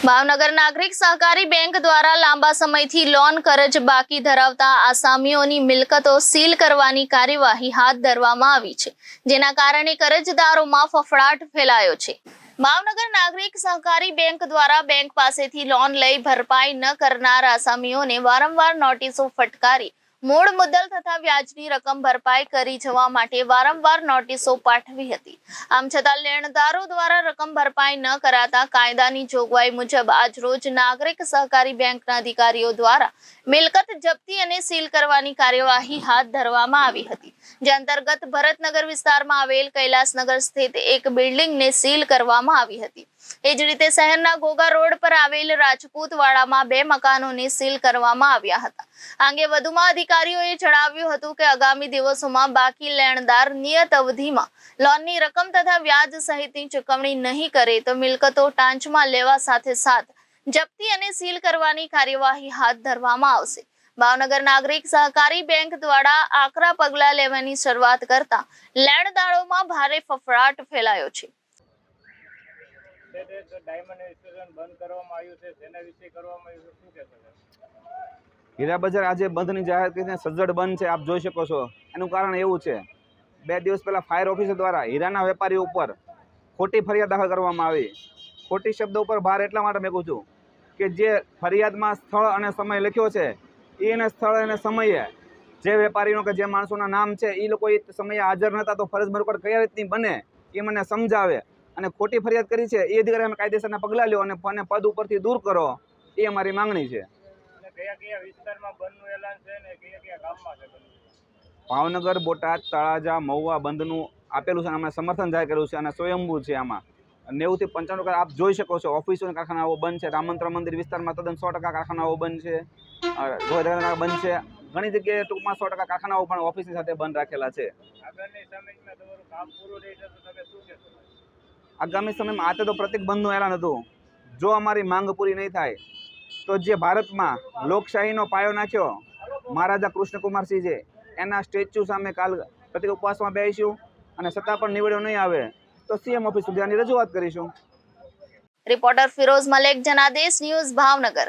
ભાવનગર નાગરિક સહકારી બેંક દ્વારા લાંબા સમયથી લોન કરજ બાકી ધરાવતા આસામીઓની મિલકતો સીલ કરવાની કાર્યવાહી હાથ ધરવામાં આવી છે, જેના કારણે કરજદારોમાં ફફડાટ ફેલાયો છે। ભાવનગર નાગરિક સહકારી બેંક દ્વારા બેંક પાસેથી લોન લઈ ભરપાઈ ન કરનાર આસામીઓને વારંવાર નોટિસો ફટકારી મૂળ મુદ્દલ તથા વ્યાજની રકમ ભરપાઈ કરી જવા માટે વારંવાર નોટિસો પાઠવી હતી। આમ છતાં લેણદારો દ્વારા રકમ ભરપાઈ ન કરાતા કાયદાની જોગવાઈ મુજબ આજરોજ નાગરિક સહકારી બેંકના અધિકારીઓ દ્વારા મિલકત જપ્તી અને સીલ કરવાની કાર્યવાહી હાથ ધરવામાં આવી હતી, જે અંતર્ગત ભરતનગર વિસ્તારમાં આવેલ કૈલાસનગર સ્થિત એક બિલ્ડિંગને સીલ કરવામાં આવી હતી। એ જ રીતે શહેરના ઘોઘા રોડ પર આવેલ રાજપૂતવાડામાં 2 મકાનોને સીલ કરવામાં આવ્યા હતા। આ અંગે વધુમાં અધિકારીઓએ જણાવ્યું હતું કે આગામી દિવસોમાં બાકી લેણદાર નિયત અવધિમાં લોનની રકમ તથા વ્યાજ સહિતની ચૂકવણી નહીં કરે તો મિલકતો ટાંચમાં લેવા સાથે સાથ જપ્તી અને સીલ કરવાની કાર્યવાહી હાથ ધરવામાં આવશે। ભાવનગર નાગરિક સહકારી બેંક દ્વારા આકરા પગલાં લેવાની શરૂઆત કરતા લેણદારોમાં ભારે ફફડાટ ફેલાયો છે। હીરા બજાર આજે બંધની જાહેર કરીને સજ્જડ બંધ છે। આપ જોઈ શકો છો, એનું કારણ એવું છે, 2 દિવસ પહેલા ફાયર ઓફિસર દ્વારા હીરાના વેપારીઓ ઉપર ખોટી ફરિયાદ દાખલ કરવામાં આવી। ખોટી શબ્દ ઉપર ભાર એટલા માટે મેકું છું કે જે ફરિયાદમાં સ્થળ અને સમય લખ્યો છે એને સ્થળ અને સમયે જે વેપારીનો કે જે માણસોના નામ છે એ લોકો એ સમયે હાજર નહોતા, તો ફરજ બરોબર કઈ રીતની બને એ મને સમજાવે। અને ખોટી ફરિયાદ કરી છે એ અધિકારી અમે કાયદેસરના પગલાં લ્યો અને પદ ઉપરથી દૂર કરો, એ અમારી માંગણી છે। ભાવનગર, બોટાદ, તળાજા, મહુવા બંધનું આપેલું છે, અમે સમર્થન જાહેર કર્યું છે અને સ્વયંભૂ છે। આમાં 90 થી 95% આપ જોઈ શકો છો, ઓફિસો અને કારખાનાઓ બંધ છે। રામંત્ર મંદિર વિસ્તારમાં તદ્દન 100% કારખાનાઓ બંધ છે, બંધ છે। ઘણી જગ્યાએ ટૂંકમાં 100% કારખાનાઓ પણ ઓફિસની સાથે બંધ રાખેલા છે। આગામી સમયમાં આ તો પ્રતિક બંધનું એલાન હતું। જો અમારી માંગ પૂરી નહીં થાય તો જે ભારતમાં લોકશાહીનો પાયો નાખ્યો મહારાજા કૃષ્ણકુમારસિંહે, એના સ્ટેચ્યુ સામે કાલ પ્રતિક ઉપવાસમાં બેસીશું અને છતાં પણ નિવેડો નહીં આવે તો સીએમ ઓફિસ સુધી આની રજૂઆત કરીશું। Reporter Firoz Malek, Janadesh news, Bhavnagar.